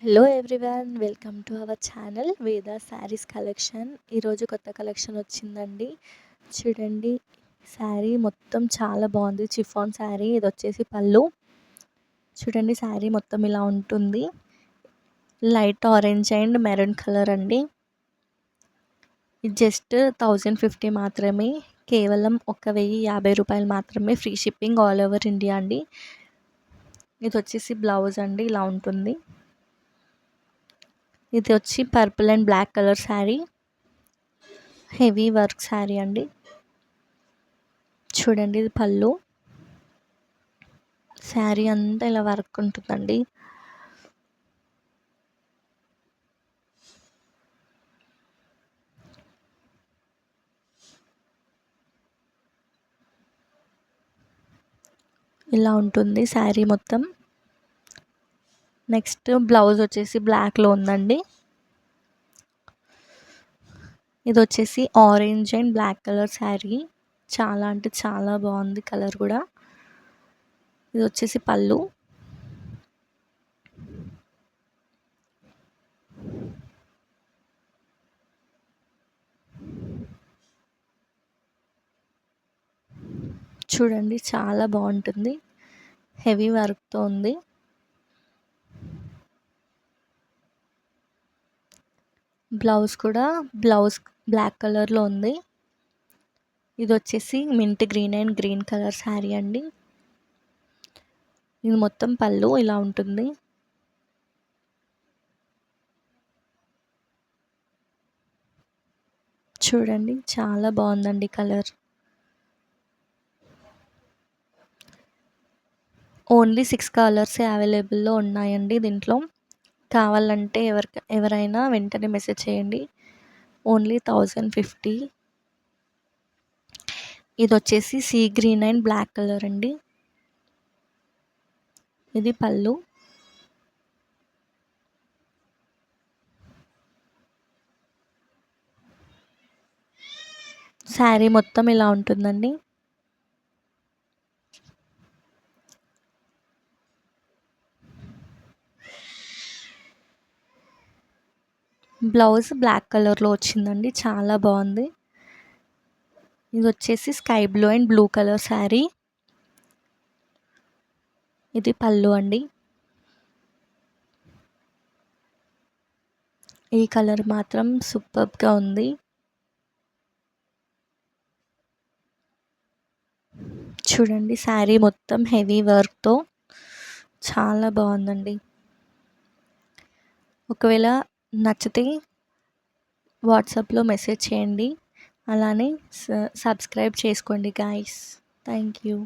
Hello everyone, welcome to our channel వేద saris collection. ఈరోజు కొత్త కలెక్షన్ వచ్చిందండి. చూడండి, శారీ మొత్తం చాలా బాగుంది. చిఫాన్ శారీ, ఇది వచ్చేసి పళ్ళు. చూడండి, శారీ మొత్తం ఇలా ఉంటుంది. Light orange and maroon colour అండి. ఇది జస్ట్ 1050 మాత్రమే, కేవలం 1050 రూపాయలు మాత్రమే. Free shipping all over India అండి. ఇది వచ్చేసి బ్లౌజ్ అండి, ఇలా ఉంటుంది. ఇది వచ్చి purple and black colour sari, heavy work sari అండి. చూడండి, ఇది పళ్ళు. శారీ అంతా ఇలా వర్క్ ఉంటుందండి. ఇలా ఉంటుంది శారీ మొత్తం. నెక్స్ట్ బ్లౌజ్ వచ్చేసి బ్లాక్లో ఉందండి. ఇది వచ్చేసి orange and black colour sari, చాలా అంటే చాలా బాగుంది కలర్ కూడా. ఇది వచ్చేసి పళ్ళు. చూడండి, చాలా బాగుంటుంది, హెవీ వర్క్తో ఉంది. బ్లౌజ్ కూడా బ్లాక్ కలర్లో ఉంది. ఇది వచ్చేసి mint green and green colour sari అండి. ఇది మొత్తం పళ్ళు ఇలా ఉంటుంది. చూడండి, చాలా బాగుందండి కలర్. ఓన్లీ 6 కలర్సే అవైలబుల్లో ఉన్నాయండి దీంట్లో. కావాలంటే ఎవరైనా వెంటనే మెసేజ్ చేయండి. ఓన్లీ 1050. ఇది వచ్చేసి sea green and black colour అండి. ఇది పళ్ళు. శారీ మొత్తం ఇలా ఉంటుందండి. బ్లౌజ్ బ్లాక్ కలర్లో వచ్చిందండి, చాలా బాగుంది. ఇది వచ్చేసి sky blue and blue colour sari. ఇది పళ్ళు అండి. ఈ కలర్ మాత్రం సూపర్గా ఉంది. చూడండి, శారీ మొత్తం హెవీ వర్క్తో చాలా బాగుందండి. ఒకవేళ నచ్చితే వాట్సాప్లో మెసేజ్ చేయండి. అలానే సబ్స్క్రైబ్ చేసుకోండి గాయ్స్. Thank you.